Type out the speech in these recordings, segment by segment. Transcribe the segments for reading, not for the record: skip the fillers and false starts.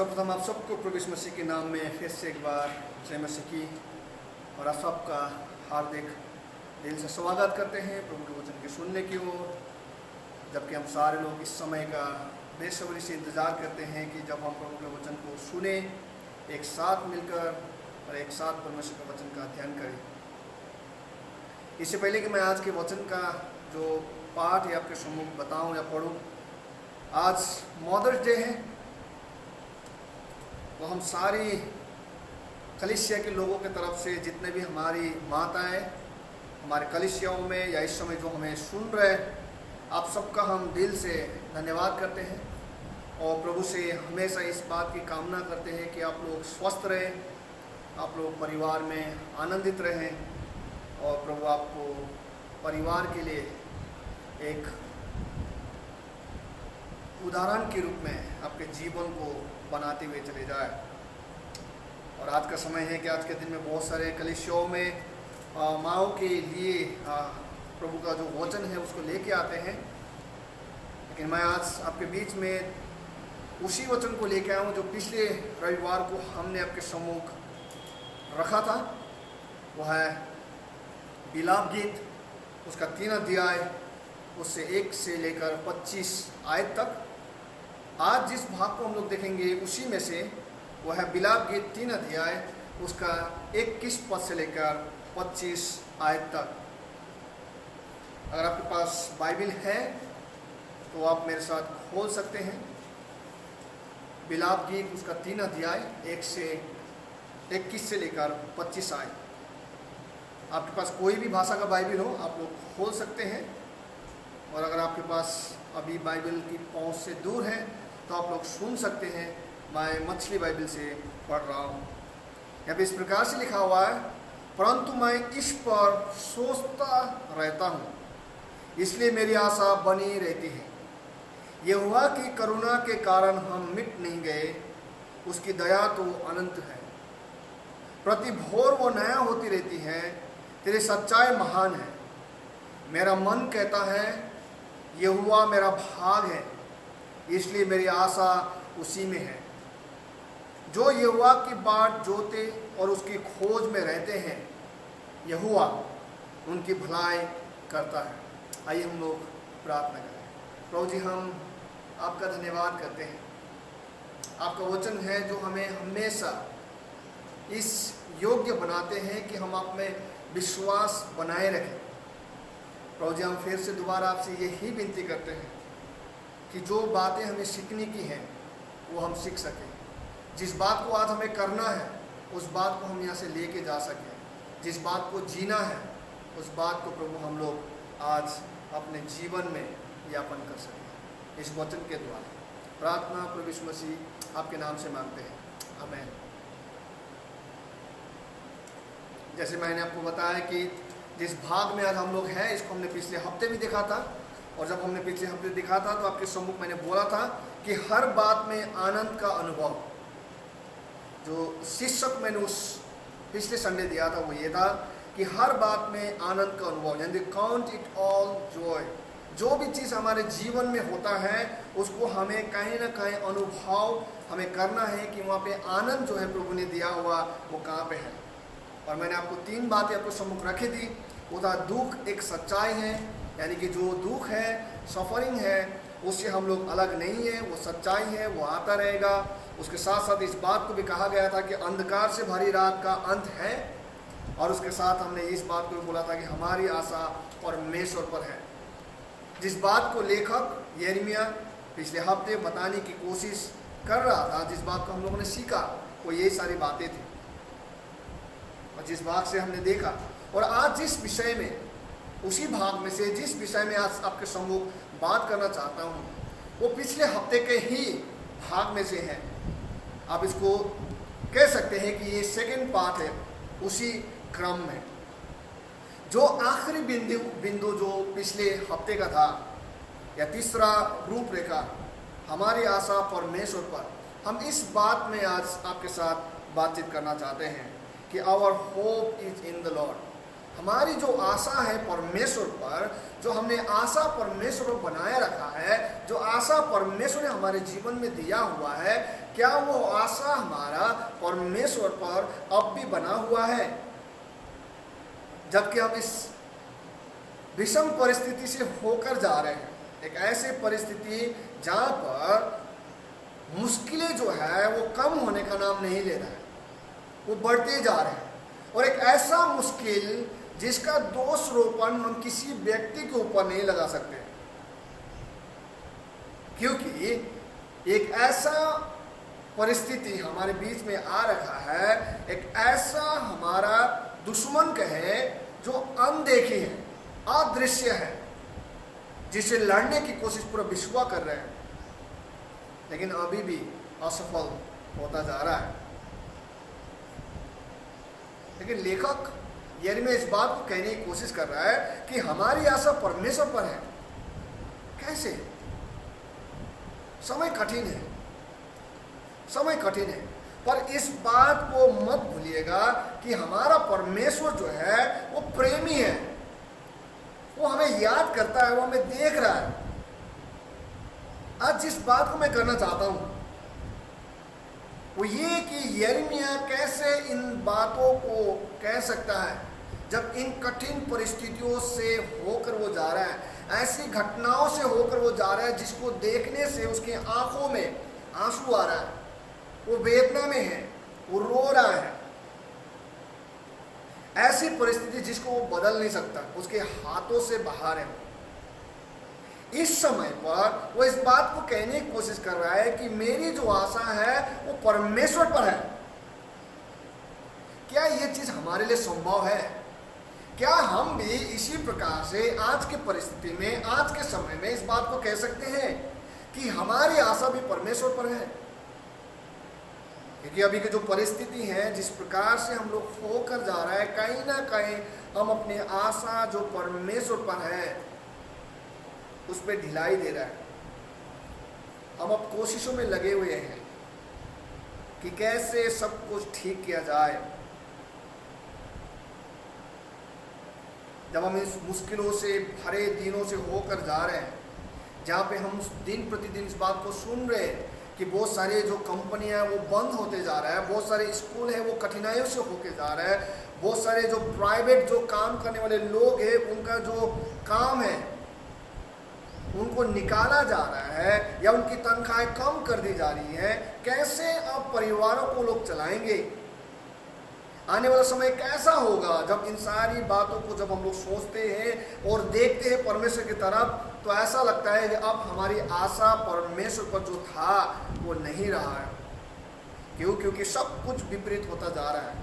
सर्वप्रथम आप सबको प्रभु यीशु मसीह के नाम में फिर से एक बार जय मसीह की और आप सबका हार्दिक दिल से स्वागत करते हैं प्रभु के वचन के सुनने की ओर। जबकि हम सारे लोग इस समय का बेसब्री से इंतज़ार करते हैं कि जब हम प्रभु के वचन को सुने, एक साथ मिलकर और एक साथ परमेश्वर के वचन का अध्ययन करें। इससे पहले कि मैं आज के वचन का जो पाठ है आपके सम्मुख बताऊं या पढ़ूं, आज मदर्स डे है। तो हम सारी कलीसिया के लोगों की तरफ से जितने भी हमारी माताएं हमारे कलीसियाओं में या इस समय जो हमें सुन रहे, आप सबका हम दिल से धन्यवाद करते हैं और प्रभु से हमेशा इस बात की कामना करते हैं कि आप लोग स्वस्थ रहें, आप लोग परिवार में आनंदित रहें और प्रभु आपको परिवार के लिए एक उदाहरण के रूप में आपके जीवन को बनाते हुए चले जाए। और आज का समय है कि आज के दिन में बहुत सारे कलीसियाओं में माँओं के लिए प्रभु का जो वचन है उसको लेके आते हैं, लेकिन मैं आज आपके बीच में उसी वचन को लेके आया हूँ जो पिछले रविवार को हमने आपके सम्मुख रखा था। वह है बिलाप गीत, उसका 3 अध्याय, उससे 1 से लेकर 25 आयत तक। आज जिस भाग को हम लोग देखेंगे उसी में से वह है बिलाप गीत 3 अध्याय, उसका 21 पद से लेकर 25 आयत तक। अगर आपके पास बाइबल है तो आप मेरे साथ खोल सकते हैं। बिलाप गीत उसका 3 अध्याय 1 से 21 से लेकर 25 आयत। आपके पास कोई भी भाषा का बाइबल हो आप लोग खोल सकते हैं, और अगर आपके पास अभी बाइबल की पहुंच से दूर है तो आप लोग सुन सकते हैं। मैं मछली बाइबल से पढ़ रहा हूँ। यहाँ पे इस प्रकार से लिखा हुआ है, परंतु मैं इस पर सोचता रहता हूँ, इसलिए मेरी आशा बनी रहती है। यहोवा की करुणा के कारण हम मिट नहीं गए, उसकी दया तो अनंत है। प्रति भोर वो नया होती रहती है, तेरी सच्चाई महान है। मेरा मन कहता है यहोवा मेरा भाग है, इसलिए मेरी आशा उसी में है। जो यहोवा की बाट जोते और उसकी खोज में रहते हैं, यहोवा उनकी भलाई करता है। आइए हम लोग प्रार्थना करें। प्रभु जी, हम आपका धन्यवाद करते हैं। आपका वचन है जो हमें हमेशा इस योग्य बनाते हैं कि हम आप में विश्वास बनाए रखें। प्रभु जी, हम फिर से दोबारा आपसे यही विनती करते हैं कि जो बातें हमें सीखने की हैं वो हम सीख सकें। जिस बात को आज हमें करना है उस बात को हम यहाँ से लेके जा सकें। जिस बात को जीना है उस बात को प्रभु हम लोग आज अपने जीवन में यापन कर सकें। इस वचन के द्वारा प्रार्थना प्रभु यीशु मसीह आपके नाम से मांगते हैं, आमीन। जैसे मैंने आपको बताया कि जिस भाग में आज हम लोग हैं इसको हमने पिछले हफ्ते भी देखा था, और जब हमने पिछले हफ्ते देखा था तो आपके सम्मुख मैंने बोला था कि हर बात में आनंद का अनुभव। जो शीर्षक मैंने उस पिछले संडे दिया था वो ये था कि हर बात में आनंद का अनुभव, यानी काउंट इट ऑल जॉय। जो भी चीज़ हमारे जीवन में होता है उसको हमें कहीं ना कहीं अनुभव हमें करना है कि वहाँ पे आनंद जो है प्रभु ने दिया हुआ वो कहाँ पे है। और मैंने आपको 3 बातें आपको सम्मुख रखी थी। वो था दुख एक सच्चाई है, यानी कि जो दुख है, सफरिंग है, उससे हम लोग अलग नहीं है, वो सच्चाई है, वो आता रहेगा। उसके साथ साथ इस बात को भी कहा गया था कि अंधकार से भरी रात का अंत है, और उसके साथ हमने इस बात को भी बोला था कि हमारी आशा परमेश्वर पर है। जिस बात को लेखक यिर्मयाह पिछले हफ्ते बताने की कोशिश कर रहा था, जिस बात को हम लोगों ने सीखा वो यही सारी बातें थी, और जिस भाग से हमने देखा। और आज जिस विषय में, उसी भाग में से जिस विषय में आज आपके सम्मुख बात करना चाहता हूँ वो पिछले हफ्ते के ही भाग में से है। आप इसको कह सकते हैं कि ये सेकंड पार्ट है उसी क्रम में। जो आखिरी बिंदु जो पिछले हफ्ते का था, या तीसरा रूपरेखा हमारी आशा परमेश्वर पर, हम इस बात में आज आपके साथ बातचीत करना चाहते हैं कि our hope is in the Lord. हमारी जो आशा है परमेश्वर पर, जो हमने आशा परमेश्वर पर बनाए रखा है, जो आशा परमेश्वर ने हमारे जीवन में दिया हुआ है, क्या वो आशा हमारा परमेश्वर पर अब भी बना हुआ है? जबकि हम इस विषम परिस्थिति से होकर जा रहे हैं, एक ऐसी परिस्थिति जहां पर मुश्किलें जो है वो कम होने का नाम नहीं ले रहा है, वो बढ़ते जा रहे हैं। और एक ऐसा मुश्किल जिसका दोषारोपण हम किसी व्यक्ति के ऊपर नहीं लगा सकते, क्योंकि एक ऐसा परिस्थिति हमारे बीच में आ रखा है, एक ऐसा हमारा दुश्मन कहे जो अनदेखी है, अदृश्य है, जिसे लड़ने की कोशिश पूरा विश्व कर रहे हैं, लेकिन अभी भी असफल होता जा रहा है। लेकिन लेखक यिर्मयाह इस बात को कहने की कोशिश कर रहा है कि हमारी आशा परमेश्वर पर है। कैसे? समय कठिन है, समय कठिन है, पर इस बात को मत भूलिएगा कि हमारा परमेश्वर जो है वो प्रेमी है, वो हमें याद करता है, वो हमें देख रहा है। आज जिस बात को मैं करना चाहता हूं वो ये कि यिर्मयाह कैसे इन बातों को कह सकता है जब इन कठिन परिस्थितियों से होकर वो जा रहा है, ऐसी घटनाओं से होकर वो जा रहा है जिसको देखने से उसकी आंखों में आंसू आ रहा है, वो वेदना में है, वो रो रहा है। ऐसी परिस्थिति जिसको वो बदल नहीं सकता, उसके हाथों से बाहर है। इस समय पर वो इस बात को कहने की कोशिश कर रहा है कि मेरी जो आशा है वो परमेश्वर पर है। क्या ये चीज हमारे लिए संभव है? क्या हम भी इसी प्रकार से आज के परिस्थिति में, आज के समय में इस बात को कह सकते हैं कि हमारी आशा भी परमेश्वर पर है? क्योंकि अभी की जो परिस्थिति है, जिस प्रकार से हम लोग होकर जा रहा है, कहीं ना कहीं हम अपनी आशा जो परमेश्वर पर है उस पर ढिलाई दे रहा है। हम अब कोशिशों में लगे हुए हैं कि कैसे सब कुछ ठीक किया जाए। जब हम इस मुश्किलों से भरे दिनों से होकर जा रहे हैं, जहाँ पे हम दिन प्रतिदिन इस बात को सुन रहे हैं कि बहुत सारे जो कंपनियां वो बंद होते जा रहा है, बहुत सारे स्कूल हैं वो कठिनाइयों से होके जा रहा है, बहुत सारे जो प्राइवेट जो काम करने वाले लोग हैं उनका जो काम है उनको निकाला जा रहा है या उनकी तनख्वाहें कम कर दी जा रही हैं। कैसे अब परिवारों को लोग चलाएंगे? आने वाला समय कैसा होगा? जब इन सारी बातों को जब हम लोग सोचते हैं और देखते हैं परमेश्वर की तरफ, तो ऐसा लगता है कि अब हमारी आशा परमेश्वर पर जो था वो नहीं रहा है। क्यों? क्योंकि सब कुछ विपरीत होता जा रहा है।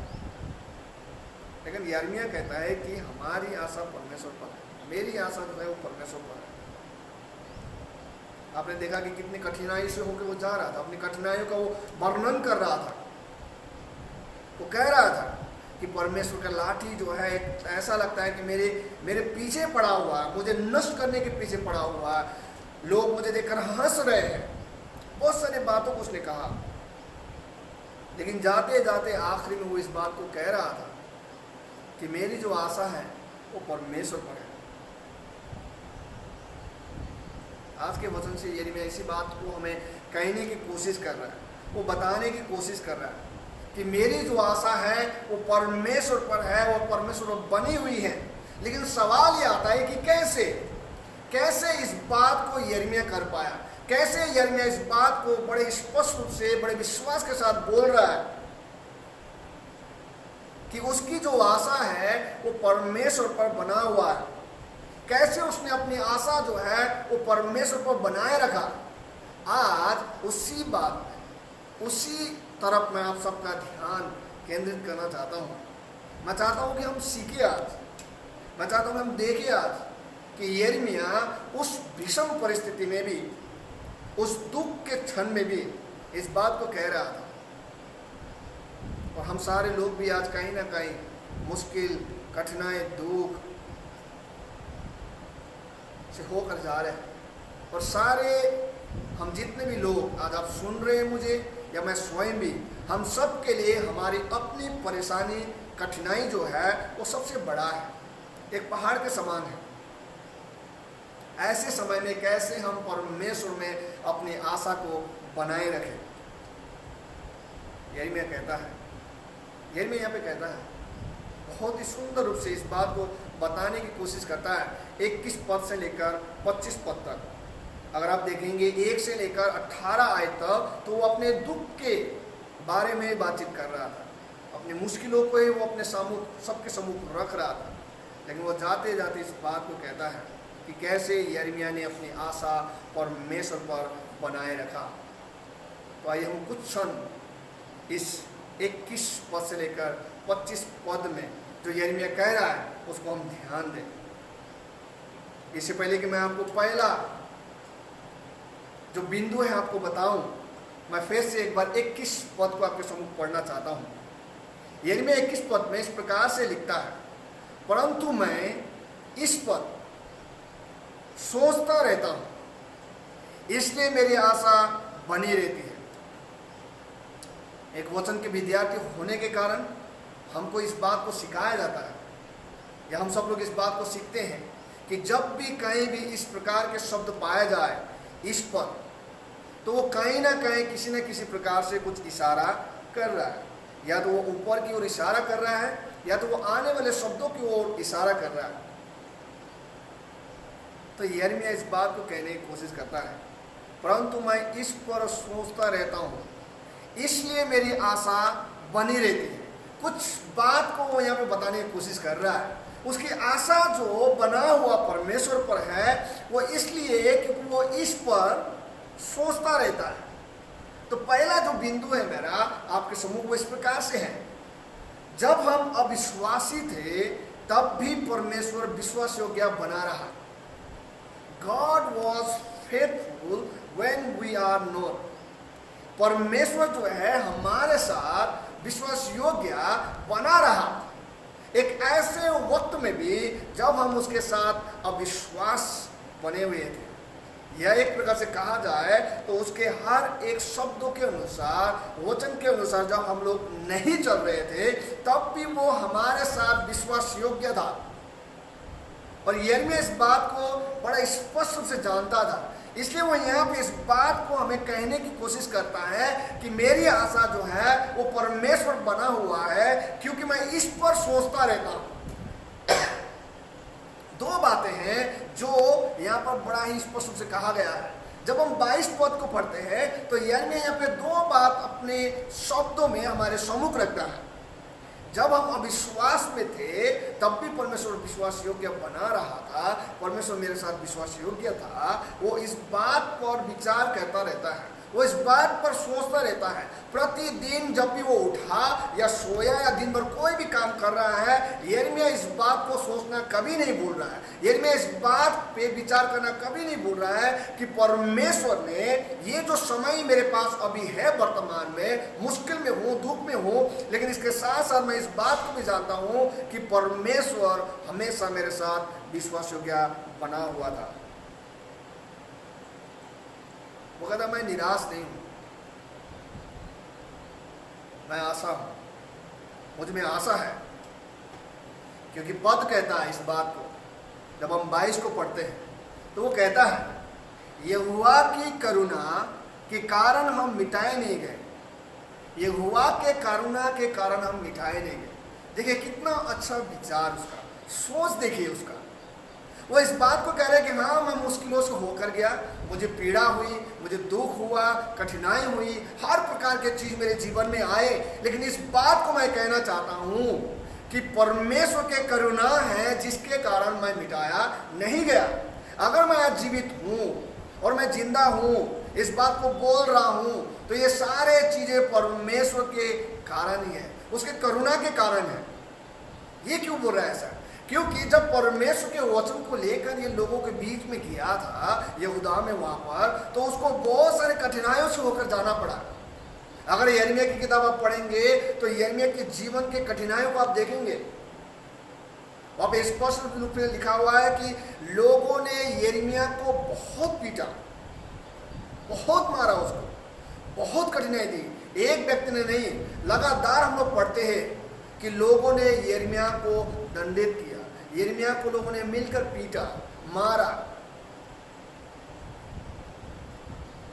लेकिन यिर्मयाह कहता है कि हमारी आशा परमेश्वर पर है, मेरी आशा जो है वो परमेश्वर पर है। आपने देखा कि कितनी कठिनाई से होकर वो जा रहा था, अपनी कठिनाइयों का वो वर्णन कर रहा था। वो कह रहा था कि परमेश्वर का लाठी जो है ऐसा लगता है कि मेरे पीछे पड़ा हुआ है, मुझे नष्ट करने के पीछे पड़ा हुआ है, लोग मुझे देखकर हंस रहे हैं। बहुत सारी बातों को उसने कहा, लेकिन जाते जाते आखिरी में वो इस बात को कह रहा था कि मेरी जो आशा है वो परमेश्वर पर है। आज के वचन से यिर्मयाह इसी बात को हमें कहने की कोशिश कर रहा है, वो बताने की कोशिश कर रहा है कि मेरी जो आशा है वो परमेश्वर पर है, वो परमेश्वर पर बनी हुई है। लेकिन सवाल ये आता है कि कैसे इस बात को यिर्मयाह कर पाया? कैसे यिर्मयाह इस बात को बड़े स्पष्ट रूप से, बड़े विश्वास के साथ बोल रहा है कि उसकी जो आशा है वो परमेश्वर पर बना हुआ है? कैसे उसने अपनी आशा जो है वो परमेश्वर पर बनाए रखा? आज उसी बात में, उसी तरफ मैं आप सबका ध्यान केंद्रित करना चाहता हूँ। मैं चाहता हूँ कि हम सीखें आज, मैं चाहता हूँ कि हम देखें आज कि यिर्मयाह उस विषम परिस्थिति में भी, उस दुख के क्षण में भी इस बात को कह रहा था। और हम सारे लोग भी आज कहीं ना कहीं मुश्किल, कठिनाई, दुख से होकर जा रहे हैं। और सारे हम जितने भी लोग आज आप सुन रहे हैं मुझे, या मैं स्वयं भी, हम सब के लिए हमारी अपनी परेशानी, कठिनाई जो है वो सबसे बड़ा है, एक पहाड़ के समान है। ऐसे समय में कैसे हम परमेश्वर में अपनी आशा को बनाए रखें? यिर्मयाह कहता है, यिर्मयाह यहाँ पे कहता है, बहुत ही सुंदर रूप से इस बात को बताने की कोशिश करता है। 21 पद से लेकर 25 पद तक अगर आप देखेंगे, 1 से लेकर 18 आयत तक, तो वो अपने दुख के बारे में बातचीत कर रहा था, अपनी मुश्किलों को ही वो अपने सबके सम्मुख रख रहा था। लेकिन वो जाते जाते इस बात को कहता है कि कैसे यिर्मयाह ने अपनी आशा परमेश्वर पर बनाए रखा। तो आइए हम कुछ क्षण इस 21 पद से लेकर 25 पद में जो यिर्मयाह कह रहा है उसको हम ध्यान दें। इससे पहले कि मैं आपको पहला जो बिंदु है आपको बताऊं, मैं फिर से एक बार 21 पद को आपके सम्मुख पढ़ना चाहता हूं। यिर्मयाह 21 पद में इस प्रकार से लिखता है, परंतु मैं इस पर सोचता रहता हूं, इसलिए मेरी आशा बनी रहती है। एक वचन के विद्यार्थी होने के कारण हमको इस बात को सिखाया जाता है, या हम सब लोग इस बात को सीखते हैं कि जब भी कहीं भी इस प्रकार के शब्द पाया जाए इस पर, तो वो कहीं ना कहीं किसी न किसी प्रकार से कुछ इशारा कर रहा है। या तो वो ऊपर की ओर इशारा कर रहा है, या तो वो आने वाले शब्दों की ओर इशारा कर रहा है। तो यिर्मयाह इस बात को कहने की कोशिश करता है, परंतु मैं इस पर सोचता रहता हूँ, इसलिए मेरी आशा बनी रहती है। कुछ बात को वो यहाँ पे बताने की कोशिश कर रहा है। उसकी आशा जो बना हुआ परमेश्वर पर है, वो इसलिए क्योंकि वो इस पर सोचता रहता है। तो पहला जो बिंदु है मेरा आपके समूह वो इस प्रकार से है, जब हम अविश्वासी थे तब भी परमेश्वर विश्वास योग्य बना रहा। God was faithful when we are not. परमेश्वर जो है हमारे साथ विश्वास योग्य बना रहा, एक ऐसे वक्त में भी जब हम उसके साथ अविश्वास बने हुए थे। यह एक प्रकार से कहा जाए तो उसके हर एक शब्दों के अनुसार, वचन के अनुसार जब हम लोग नहीं चल रहे थे, तब भी वो हमारे साथ विश्वास योग्य था। और यिर्मयाह इस बात को बड़ा स्पष्ट रूप से जानता था, इसलिए वो यहाँ पे इस बात को हमें कहने की कोशिश करता है कि मेरी आशा जो है वो परमेश्वर बना हुआ है, क्योंकि मैं इस पर सोचता रहता हूँ। दो बातें हैं जो यहाँ पर बड़ा ही स्पष्ट रूप से कहा गया है। जब हम 22 पद को पढ़ते हैं तो यिर्मयाह यहाँ पे दो बात अपने शब्दों में हमारे सम्मुख रखता है। जब हम अविश्वास में थे तब भी परमेश्वर विश्वास योग्य बना रहा था, परमेश्वर मेरे साथ विश्वास योग्य था। वो इस बात पर विचार करता रहता है, वो इस बात पर सोचता रहता है। प्रतिदिन जब भी वो उठा या सोया या दिन भर कोई भी काम कर रहा है, यिर्मयाह इस बात को सोचना कभी नहीं भूल रहा है। यिर्मयाह इस बात पे विचार करना कभी नहीं भूल रहा है कि परमेश्वर ने ये जो समय मेरे पास अभी है वर्तमान में, मुश्किल में हूँ, दुख में हूँ, लेकिन इसके साथ साथ मैं इस बात को भी जानता हूँ कि परमेश्वर हमेशा मेरे साथ विश्वास योग्य बना हुआ था। वो कहता मैं निराश नहीं हूं, मैं आशा हूं, मुझ में आशा है। क्योंकि पद कहता है इस बात को, जब हम 22 को पढ़ते हैं तो वो कहता है यहोवा की करुणा के कारण हम मिटाए नहीं गए, यहोवा के करुणा के कारण हम मिटाए नहीं गए। देखिए कितना अच्छा विचार उसका, सोच देखिए उसका। वो इस बात को कह रहे हैं कि हाँ मैं मुश्किलों से होकर गया, मुझे पीड़ा हुई, मुझे दुख हुआ, कठिनाई हुई, हर प्रकार के चीज मेरे जीवन में आए, लेकिन इस बात को मैं कहना चाहता हूँ कि परमेश्वर के करुणा है जिसके कारण मैं मिटाया नहीं गया। अगर मैं आज जीवित हूँ और मैं जिंदा हूँ, इस बात को बोल रहा हूँ, तो ये सारे चीजें परमेश्वर के कारण ही है, उसके करुणा के कारण है। ये क्यों बोल रहा है ऐसा? क्योंकि जब परमेश्वर के वचन को लेकर ये लोगों के बीच में गया था यहूदा में वहां पर, तो उसको बहुत सारे कठिनाइयों से होकर जाना पड़ा। अगर यिर्मयाह की किताब आप पढ़ेंगे तो यिर्मयाह के जीवन के कठिनाइयों को आप देखेंगे। वहां पे स्पष्ट रूप में लिखा हुआ है कि लोगों ने यिर्मयाह को बहुत पीटा, बहुत मारा, उसको बहुत कठिनाई दी। एक व्यक्ति ने नहीं, लगातार हम लोग पढ़ते हैं कि लोगों ने यिर्मयाह को दंडित किया, यिर्मयाह को लोगों ने मिलकर पीटा, मारा।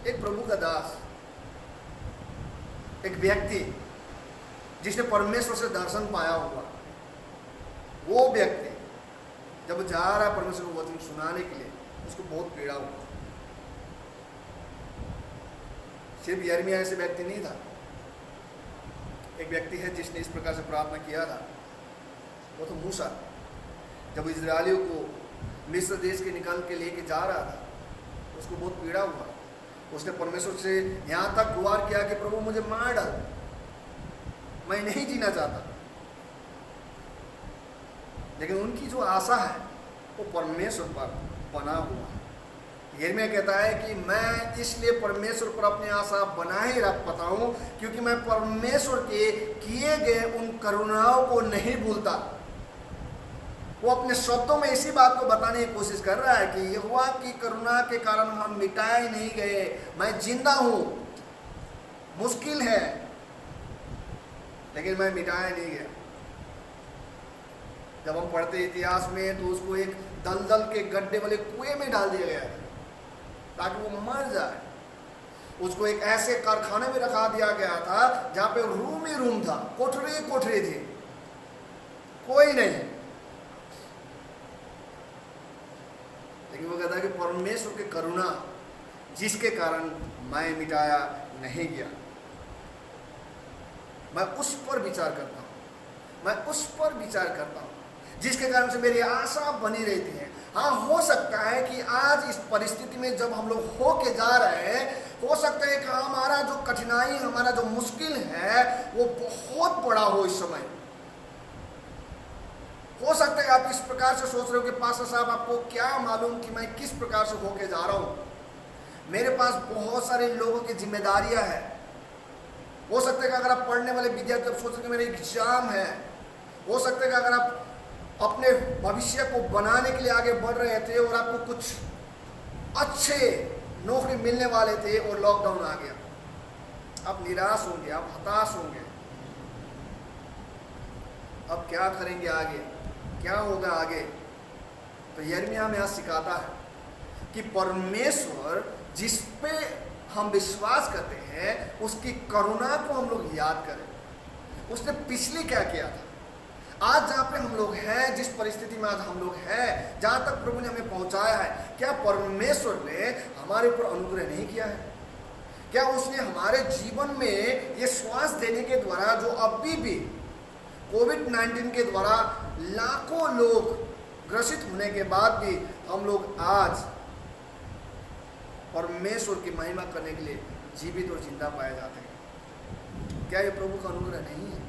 एक प्रभु का दास, एक व्यक्ति जिसने परमेश्वर से दर्शन पाया होगा, वो व्यक्ति जब जा रहा है परमेश्वर को वचन सुनाने के लिए, उसको बहुत पीड़ा हुआ। सिर्फ यिर्मयाह ऐसे व्यक्ति नहीं था, एक व्यक्ति है जिसने इस प्रकार से प्रार्थना किया था, वो तो मूसा। जब इजरायलियों को मिस्र देश के निकाल के लेके जा रहा था, उसको बहुत पीड़ा हुआ। उसने परमेश्वर से यहाँ तक गुहार किया कि प्रभु मुझे मार डाल, मैं नहीं जीना चाहता। लेकिन उनकी जो आशा है वो परमेश्वर पर बना हुआ है। यिर्मयाह कहता है कि मैं इसलिए परमेश्वर पर अपनी आशा बनाए रख पाता हूं क्योंकि मैं परमेश्वर के किए गए उन करुणाओं को नहीं भूलता। वो अपने शब्दों में इसी बात को बताने की कोशिश कर रहा है कि यहोवा की करुणा के कारण हम मिटाए नहीं गए, मैं जिंदा हूं, मुश्किल है लेकिन मैं मिटाया नहीं गया। जब हम पढ़ते इतिहास में तो उसको एक दलदल के गड्ढे वाले कुएं में डाल दिया गया था ताकि वो मर जाए। उसको एक ऐसे कारखाने में रखा दिया गया था जहां पे रूम ही रूम था, कोठरी कोठरी थी, कोई नहीं। लेकिन वो कहता है कि परमेश्वर की करुणा जिसके कारण मैं मिटाया नहीं गया, मैं उस पर विचार करता हूं, मैं उस पर विचार करता हूं जिसके कारण से मेरी आशा बनी रहती है। हाँ, हो सकता है कि आज इस परिस्थिति में जब हम लोग होके जा रहे हैं, हो सकता है कि हमारा जो कठिनाई, हमारा जो मुश्किल है वो बहुत बड़ा हो इस समय। हो सकता है आप इस प्रकार से सोच रहे हो कि पास्टर साहब आपको क्या मालूम कि मैं किस प्रकार से होके जा रहा हूं, मेरे पास बहुत सारे लोगों की जिम्मेदारियां हैं। हो सकता है कि अगर आप पढ़ने वाले विद्यार्थी आप सोच रहे कि मेरे एग्जाम है, हो सकता है कि अगर आप अपने भविष्य को बनाने के लिए आगे बढ़ रहे थे और आपको कुछ अच्छे नौकरी मिलने वाले थे और लॉकडाउन आ गया, आप निराश होंगे, आप हताश होंगे। अब क्या करेंगे आगे, क्या होगा आगे? तो यिर्मयाह में आज सिखाता है कि परमेश्वर जिस पे हम विश्वास करते हैं उसकी करुणा को हम लोग याद करें। उसने पिछले क्या किया था, आज जहाँ पे हम लोग हैं, जिस परिस्थिति में आज हम लोग हैं, जहाँ तक प्रभु ने हमें पहुँचाया है, क्या परमेश्वर ने हमारे ऊपर अनुग्रह नहीं किया है? क्या उसने हमारे जीवन में ये श्वास देने के द्वारा, जो अभी भी कोविड-19 के द्वारा लाखों लोग ग्रसित होने के बाद भी हम लोग आज परमेश्वर की महिमा करने के लिए जीवित और जिंदा पाए जाते हैं? क्या ये प्रभु का अनुग्रह नहीं है?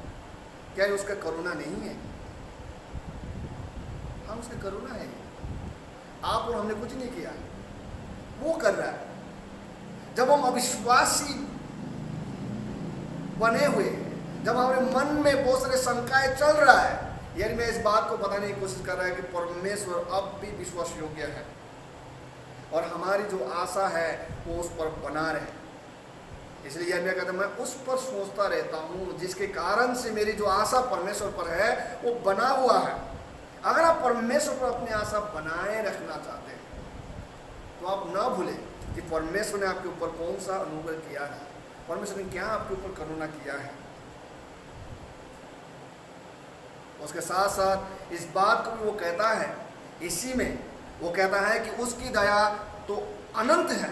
क्या ये उसका करुणा नहीं है? हम उसकी करुणा है। आप और हमने कुछ नहीं किया, वो कर रहा है। जब हम अविश्वासी बने हुए, जब हमारे मन में बहुत सारे शंकाएं चल रहा है, यानी मैं इस बात को बताने की कोशिश कर रहा है कि परमेश्वर अब भी विश्वास योग्य है और हमारी जो आशा है वो उस पर बना रहे। इसलिए यिर्मयाह कहता है मैं उस पर सोचता रहता हूँ जिसके कारण से मेरी जो आशा परमेश्वर पर है वो बना हुआ है। अगर आप परमेश्वर पर अपनी आशा बनाए रखना चाहते हैं तो आप ना भूलें कि परमेश्वर ने आपके ऊपर कौन सा अनुग्रह किया है, परमेश्वर ने क्या आपके ऊपर करुणा किया है। उसके साथ साथ इस बात को भी वो कहता है, इसी में वो कहता है कि उसकी दया तो अनंत है।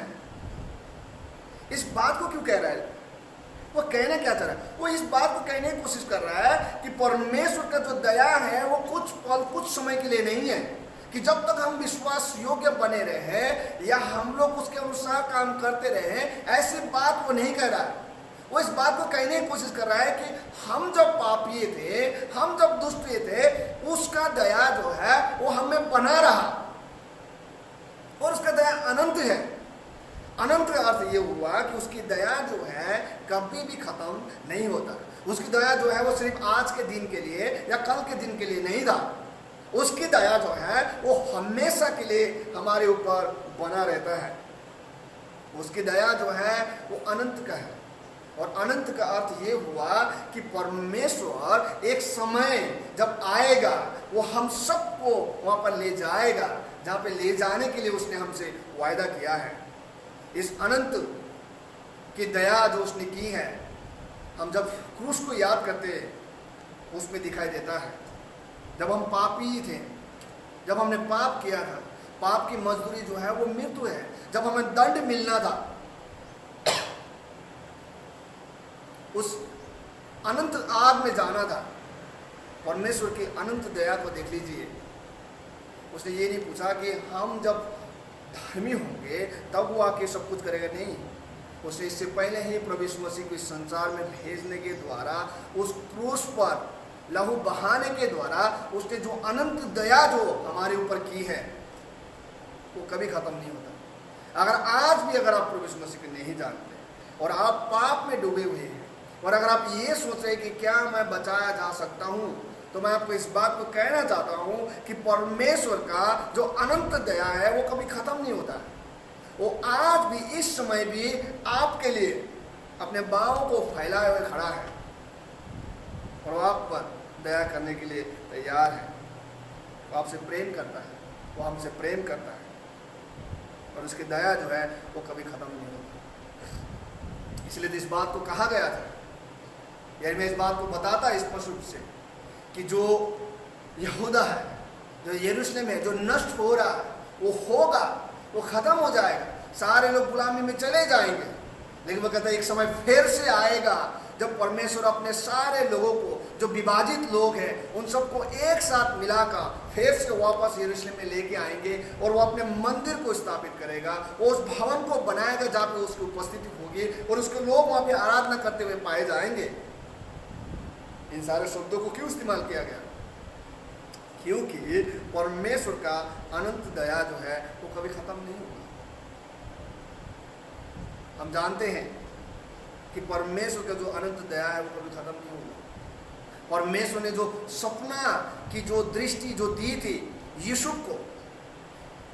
इस बात को क्यों कह रहा है? वो कहना क्या चाह रहा है? वो इस बात को कहने की कोशिश कर रहा है कि परमेश्वर का जो दया है वो कुछ पल, कुछ समय के लिए नहीं है, कि जब तक हम विश्वास योग्य बने रहे या हम लोग उसके अनुसार काम करते रहे, ऐसी बात वो नहीं कह रहा है। वो इस बात को कहने की कोशिश कर रहा है कि हम जब पापी थे, हम जब दुष्ट थे, उसका दया जो है वो हमें बना रहा और उसका दया अनंत है। अनंत का अर्थ ये हुआ कि उसकी दया जो है कभी भी खत्म नहीं होता। उसकी दया जो है वो सिर्फ आज के दिन के लिए या कल के दिन के लिए नहीं था। उसकी दया जो है वो हमेशा के लिए हमारे ऊपर बना रहता है। उसकी दया जो है वो अनंत का है और अनंत का अर्थ ये हुआ कि परमेश्वर एक समय जब आएगा वो हम सबको वहाँ पर ले जाएगा जहाँ पे ले जाने के लिए उसने हमसे वायदा किया है। इस अनंत की दया जो उसने की है हम जब क्रूस को याद करते हैं उसमें दिखाई देता है। जब हम पापी थे, जब हमने पाप किया था, पाप की मजदूरी जो है वो मृत्यु है। जब हमें दंड मिलना था, उस अनंत आग में जाना था, परमेश्वर की अनंत दया को देख लीजिए। उसने ये नहीं पूछा कि हम जब धर्मी होंगे तब वो आके सब कुछ करेगा, नहीं। उसने इससे पहले ही प्रभु यीशु मसीह को इस संसार में भेजने के द्वारा, उस क्रूस पर लहू बहाने के द्वारा उसने जो अनंत दया जो हमारे ऊपर की है वो कभी खत्म नहीं होता। अगर आज भी अगर आप प्रभु यीशु मसीह को नहीं जानते और आप पाप में डूबे हुए हैं और अगर आप ये सोच रहे कि क्या मैं बचाया जा सकता हूँ, तो मैं आपको इस बात को कहना चाहता हूँ कि परमेश्वर का जो अनंत दया है वो कभी खत्म नहीं होता है। वो आज भी इस समय भी आपके लिए अपने बाहों को फैलाए हुए खड़ा है और वो आप पर दया करने के लिए तैयार है। वो आपसे प्रेम करता है, वो हमसे प्रेम करता है और उसकी दया जो है वो कभी खत्म नहीं होती। इसलिए तो इस बात को कहा गया था, यिर्मयाह इस बात को बताता है स्पष्ट रूप से कि जो यहूदा है, जो यरूशलेम है, जो नष्ट हो रहा है, वो होगा, वो खत्म हो जाएगा, सारे लोग गुलामी में चले जाएंगे। लेकिन वो कहता है एक समय फिर से आएगा जब परमेश्वर अपने सारे लोगों को, जो विभाजित लोग हैं, उन सबको एक साथ मिलाकर फिर से वापस यरूशलेम में लेके आएंगे और वो अपने मंदिर को स्थापित करेगा। वो उस भवन को बनाएगा जहाँ पे उसकी उपस्थिति होगी और उसके लोग वहाँ पे आराधना करते हुए पाए जाएंगे। इन सारे शब्दों को क्यों इस्तेमाल किया गया? क्योंकि परमेश्वर का अनंत दया जो है वो कभी खत्म नहीं होगा। हम जानते हैं कि परमेश्वर का जो अनंत दया है वो कभी खत्म नहीं होगा। परमेश्वर ने जो सपना की जो दृष्टि जो दी थी यूसुफ को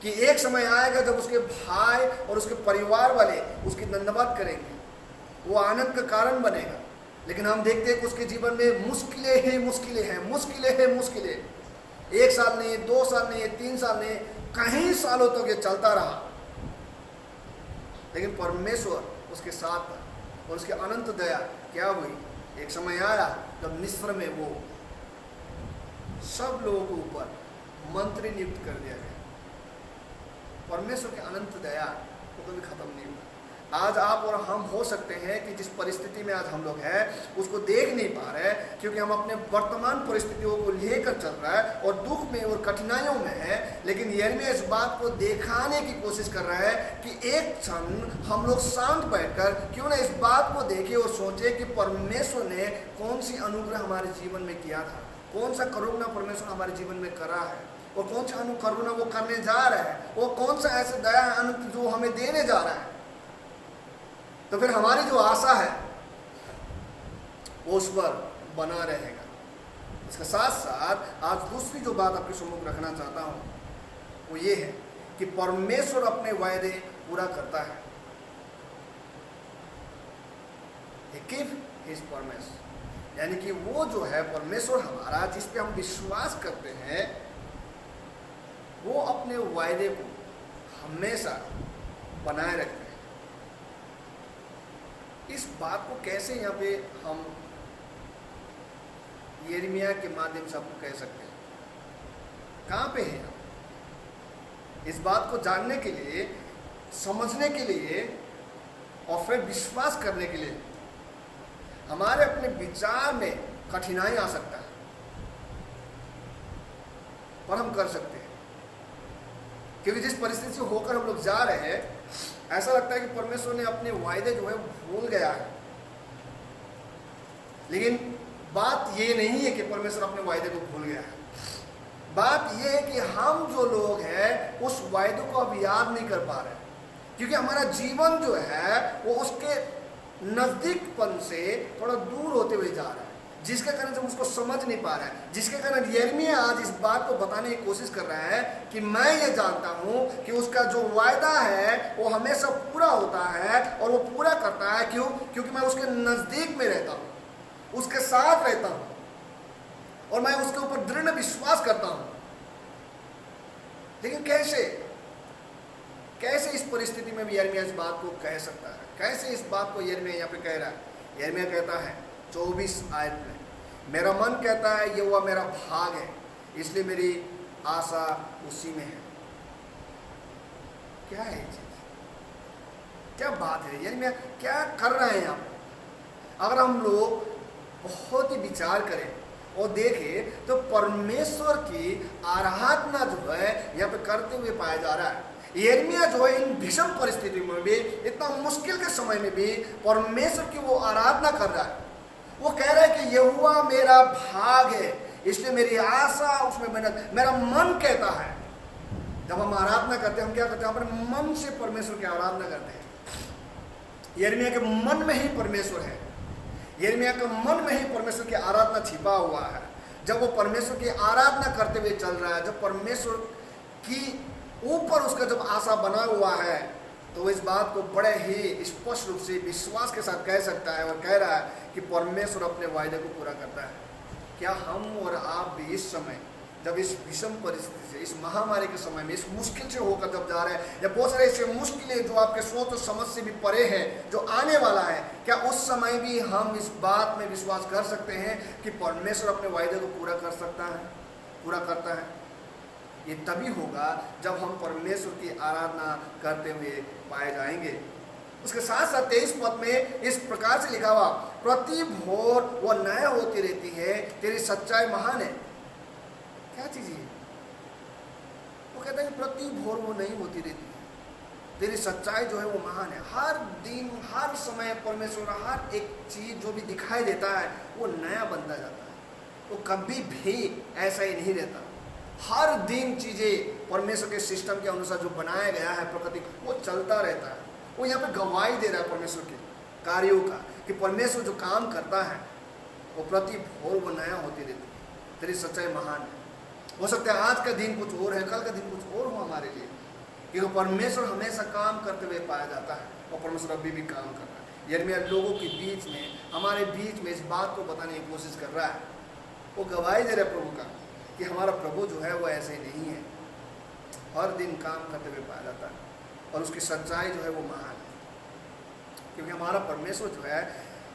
कि एक समय आएगा जब उसके भाई और उसके परिवार वाले उसकी दंडवत करेंगे, वो आनंद का कारण बनेगा। लेकिन हम देखते हैं कि उसके जीवन में मुश्किलें हैं, मुश्किलें हैं, मुश्किलें हैं, मुश्किलें। 1 साल नहीं, 2 साल नहीं, 3 साल नहीं, कई सालों तक ये चलता रहा। लेकिन परमेश्वर उसके साथ था और उसकी अनंत दया क्या हुई? एक समय आया जब मिस्र में वो सब लोगों के ऊपर मंत्री नियुक्त कर दिया गया। परमेश्वर की अनंत दया वो कभी खत्म नहीं हुआ। आज आप और हम हो सकते हैं कि जिस परिस्थिति में आज हम लोग हैं उसको देख नहीं पा रहे क्योंकि हम अपने वर्तमान परिस्थितियों को लेकर चल रहा है और दुख में और कठिनाइयों में है। लेकिन यिर्मयाह इस बात को दिखाने की कोशिश कर रहा है कि एक क्षण हम लोग शांत बैठकर क्यों ना इस बात को देखें और सोचे कि परमेश्वर ने कौन सी अनुग्रह हमारे जीवन में किया था, कौन सा करुणा परमेश्वर हमारे जीवन में करा है और कौन सा अनुकरुणा वो करने जा रहा है, वो कौन सा ऐसा दया अनंत जो हमें देने जा रहा है। तो फिर हमारी जो आशा है वो उस पर बना रहेगा। इसके साथ साथ आज दूसरी जो बात आपके सम्मुख रखना चाहता हूं वो ये है कि परमेश्वर अपने वायदे पूरा करता है। He keep his promise, यानी कि वो जो है परमेश्वर हमारा जिस पे हम विश्वास करते हैं वो अपने वायदे को हमेशा बनाए रखते हैं। इस बात को कैसे यहाँ पे हम यिर्मयाह के माध्यम से आपको कह सकते हैं? कहाँ पे है आप? इस बात को जानने के लिए, समझने के लिए और फिर विश्वास करने के लिए हमारे अपने विचार में कठिनाई आ सकता है, पर हम कर सकते हैं क्योंकि जिस परिस्थिति से होकर हम लोग जा रहे हैं ऐसा लगता है कि परमेश्वर ने अपने वायदे जो है भूल गया है। लेकिन बात ये नहीं है कि परमेश्वर अपने वायदे को भूल गया है। बात ये है कि हम जो लोग हैं उस वायदे को अब याद नहीं कर पा रहे क्योंकि हमारा जीवन जो है वो उसके नजदीकपन से थोड़ा दूर होते हुए जा रहा है, जिसके कारण हम उसको समझ नहीं पा रहे हैं। जिसके कारण यिर्मयाह आज इस बात को बताने की कोशिश कर रहा है कि मैं ये जानता हूं कि उसका जो वायदा है वो हमेशा पूरा होता है और वो पूरा करता है। क्यों? क्योंकि मैं उसके नजदीक में रहता हूं, उसके साथ रहता हूं और मैं उसके ऊपर दृढ़ विश्वास करता हूं। लेकिन कैसे इस परिस्थिति में भी यिर्मयाह इस बात को कह सकता है? कैसे इस बात को यिर्मयाह यहाँ पे कह रहा है? यिर्मयाह कहता है 24 आयत में, मेरा मन कहता है यहोवा मेरा भाग है, इसलिए मेरी आशा उसी में है। क्या है ये चीज? क्या बात है? यानी मैं क्या कर रहे हैं आप? अगर हम लोग बहुत ही विचार करें और देखें तो परमेश्वर की आराधना जो है यहाँ पे करते हुए पाया जा रहा है। यिर्मयाह जो है इन भीषण परिस्थिति में भी, इतना मुश्किल के समय में भी परमेश्वर की वो आराधना कर रहा है। वो कह रहा है कि यहोवा मेरा भाग है, इसलिए मेरी आशा उसमें मेरा मन कहता है। जब हम आराधना करते हैं, हम क्या करते हैं? अपने मन से परमेश्वर की आराधना करते हैं। यिर्मयाह के मन में ही परमेश्वर है, यिर्मयाह के मन में ही परमेश्वर की आराधना छिपा हुआ है। जब वो परमेश्वर की आराधना करते हुए चल रहा है, जब परमेश्वर की ऊपर उसका जब आशा बना हुआ है, तो इस बात को बड़े ही स्पष्ट रूप से विश्वास के साथ कह सकता है और कह रहा है कि परमेश्वर अपने वायदे को पूरा करता है। क्या हम और आप भी इस समय, जब इस विषम परिस्थिति से, इस महामारी के समय में, इस मुश्किल से होकर जब जा रहे हैं, या बहुत सारे ऐसे मुश्किलें जो आपके सोच और समझ से भी परे हैं, जो आने वाला है, क्या उस समय भी हम इस बात में विश्वास कर सकते हैं कि परमेश्वर अपने वायदे को पूरा कर सकता है, पूरा करता है? ये तभी होगा जब हम परमेश्वर की आराधना करते हुए पाए जाएंगे। उसके साथ साथ 23 पद में इस प्रकार से लिखा हुआ, प्रति भोर वो नया होती रहती है, तेरी सच्चाई महान है। क्या चीज है? वो कहता है कि प्रति भोर वो नहीं होती रहती है, तेरी सच्चाई जो है वो महान है। हर दिन, हर समय परमेश्वर हर एक चीज जो भी दिखाई देता है वो नया बनता जाता है। वो कभी भी ऐसा ही नहीं रहता। हर दिन चीजें परमेश्वर के सिस्टम के अनुसार जो बनाया गया है प्रकृति, वो चलता रहता है। वो यहाँ पे गवाही दे रहा है परमेश्वर के कार्यों का, कि परमेश्वर जो काम करता है वो प्रति भोर वो नया होती रहती है। तेरी सच्चाई महान है। हो सकता है आज का दिन कुछ और है, कल का दिन कुछ और हो हमारे लिए, क्योंकि परमेश्वर हमेशा काम करते हुए पाया जाता है और परमेश्वर अभी भी काम कर रहा है। यिर्मयाह लोगों के बीच में, हमारे बीच में इस बात को बताने की कोशिश कर रहा है। वो गवाही दे रहा है प्रभु का कि हमारा प्रभु जो है वो ऐसे ही नहीं है, हर दिन काम करते हुए पाया जाता है और उसकी सच्चाई जो है वो महान है। क्योंकि हमारा परमेश्वर जो है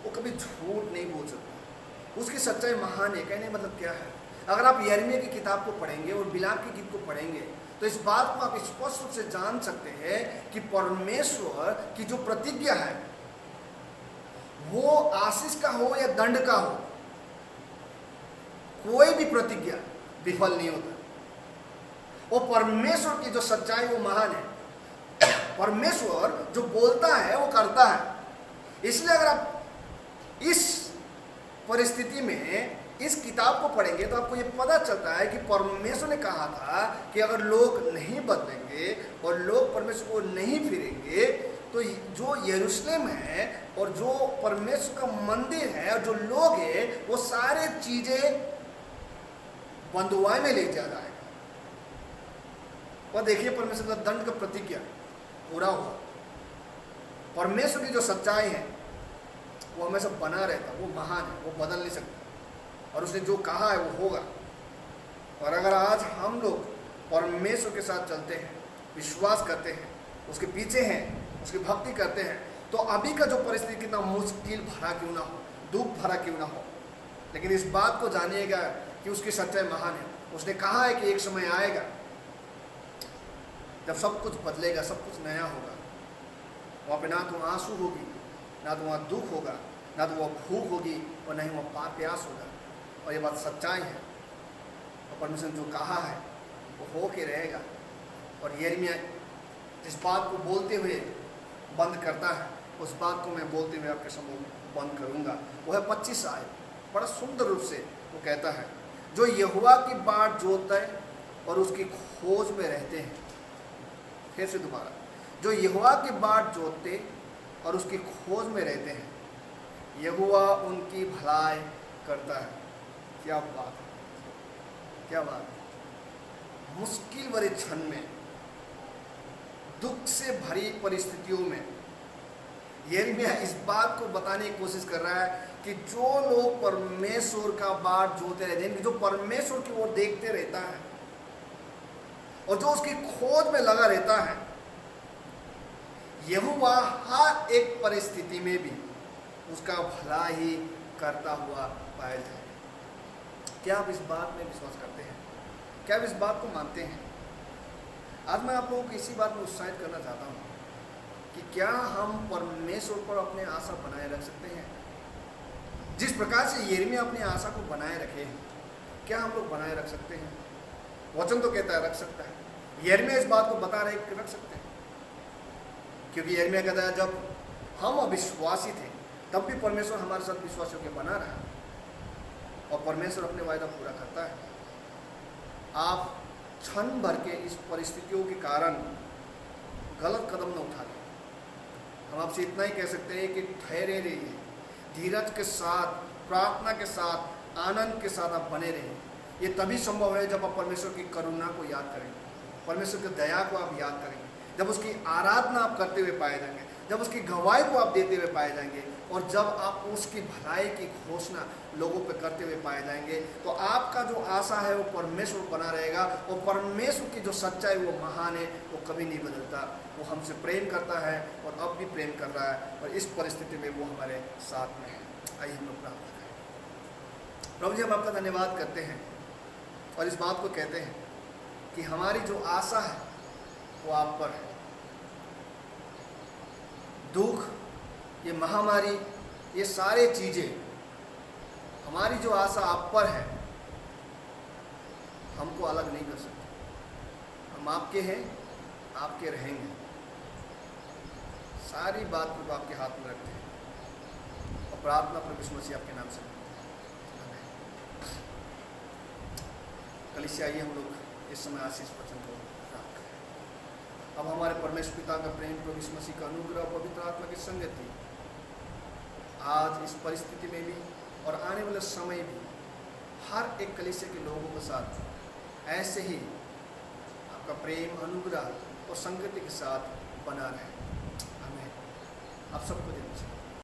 वो कभी झूठ नहीं बोल सकता, उसकी सच्चाई महान है। कहने मतलब क्या है? अगर आप यिर्मयाह की किताब को पढ़ेंगे और बिलाम की गीत को पढ़ेंगे तो इस बात को आप स्पष्ट रूप से जान सकते हैं कि परमेश्वर की जो प्रतिज्ञा है वो आशीष का हो या दंड का हो, कोई भी प्रतिज्ञा विफल नहीं होता। और परमेश्वर की जो सच्चाई वो महान है। परमेश्वर जो बोलता है वो करता है। इसलिए अगर आप इस परिस्थिति में इस किताब को पढ़ेंगे तो आपको ये पता चलता है कि परमेश्वर ने कहा था कि अगर लोग नहीं बदलेंगे और लोग परमेश्वर को नहीं फिरेंगे तो जो यरूशलेम है और जो परमेश्वर का मंदिर है और जो लोग हैं वो सारे चीजें बंधुआई में ले जा जाएगा। और देखिए परमेश्वर का दंड का प्रतिज्ञा पूरा हुआ। परमेश्वर की जो सच्चाई है वो हमेशा बना रहता, वो महान है, वो बदल नहीं सकता और उसने जो कहा है वो होगा। और अगर आज हम लोग परमेश्वर के साथ चलते हैं, विश्वास करते हैं, उसके पीछे हैं, उसकी भक्ति करते हैं, तो अभी का जो परिस्थिति कितना मुश्किल भरा क्यों ना हो, दुख भरा क्यों ना हो, लेकिन इस बात को जानिएगा कि उसकी सच्चाई महान है। उसने कहा है कि एक समय आएगा जब सब कुछ बदलेगा, सब कुछ नया होगा। वहाँ पे ना तो आंसू होगी, ना तो वहाँ दुख होगा, ना तो वहाँ भूख होगी और ना ही वहाँ प्यास होगा। और ये बात सच्चाई है और परमेश्वर ने जो कहा है वो हो के रहेगा। और यिर्मयाह जिस बात को बोलते हुए बंद करता है उस बात को मैं बोलते हुए आपके सम्मुख बंद करूँगा। वो है 25 आयत। बड़ा सुंदर रूप से वो कहता है, जो यहोवा की बाट जोतते और उसकी खोज में रहते हैं। फिर से दोबारा, जो यहोवा की बाट जोतते और उसकी खोज में रहते हैं, यहोवा उनकी भलाई करता है। क्या बात है, क्या बात है। मुश्किल भरे क्षण में, दुख से भरी परिस्थितियों में यिर्मयाह इस बात को बताने की कोशिश कर रहा है कि जो लोग परमेश्वर का बाट जोते रहते हैं, जो परमेश्वर की ओर देखते रहता है और जो उसकी खोज में लगा रहता है, यहोवा हर एक परिस्थिति में भी उसका भला ही करता हुआ पाया जाएगा। क्या आप इस बात में विश्वास करते हैं? क्या आप इस बात को मानते हैं? आज मैं आप लोगों को इसी बात में उत्साहित करना चाहता हूँ कि क्या हम परमेश्वर पर अपने आशा बनाए रख सकते हैं? जिस प्रकार से यिर्मयाह अपनी आशा को बनाए रखे हैं, क्या हम लोग बनाए रख सकते हैं? वचन तो कहता है रख सकता है। यिर्मयाह इस बात को बता रहे कि रख सकते हैं, क्योंकि यिर्मयाह कहता है जब हम अविश्वासी थे तब भी परमेश्वर हमारे साथ विश्वासियों के बना रहा, और परमेश्वर अपने वायदा पूरा करता है। आप क्षण भर के इस परिस्थितियों के कारण गलत कदम न उठा लें। हम आपसे इतना ही कह सकते हैं कि ठहरे रहिए, धीरज के साथ, प्रार्थना के साथ, आनंद के साथ आप बने रहें। ये तभी संभव है जब आप परमेश्वर की करुणा को याद करेंगे, परमेश्वर की दया को आप याद करेंगे, जब उसकी आराधना आप करते हुए पाए जाएंगे, जब उसकी गवाही को आप देते हुए पाए जाएंगे, और जब आप उसकी भलाई की घोषणा लोगों पे करते हुए पाए जाएंगे, तो आपका जो आशा है वो परमेश्वर बना रहेगा। और परमेश्वर की जो सच्चाई वो महान है, वो कभी नहीं बदलता। वो हमसे प्रेम करता है और अब भी प्रेम कर रहा है, और इस परिस्थिति में वो हमारे साथ में है। आइए हम लोग प्रार्थना करें। प्रभु जी, हम आपका धन्यवाद करते हैं और इस बात को कहते हैं कि हमारी जो आशा है वो आप पर है। दुख, ये महामारी, ये सारे चीज़ें, हमारी जो आशा आप पर है, हमको अलग नहीं कर सकते। हम आपके हैं, आपके रहेंगे। सारी बात को आपके हाथ में रखते हैं और प्रार्थना प्रभु यीशु मसीह आपके नाम से। कलीसिया, आइए हम लोग इस समय आशीष वचन को प्राप्त करें। अब हमारे परमेश्वर पिता का प्रेम, प्रभु यीशु मसीह का अनुग्रह, पवित्र आत्मा की संगति आज इस परिस्थिति में भी और आने वाले समय भी हर एक कलीसिया के लोगों के साथ ऐसे ही आपका प्रेम, अनुग्रह और संगति के साथ बना रहे। हमें आप सबको देना चाहिए।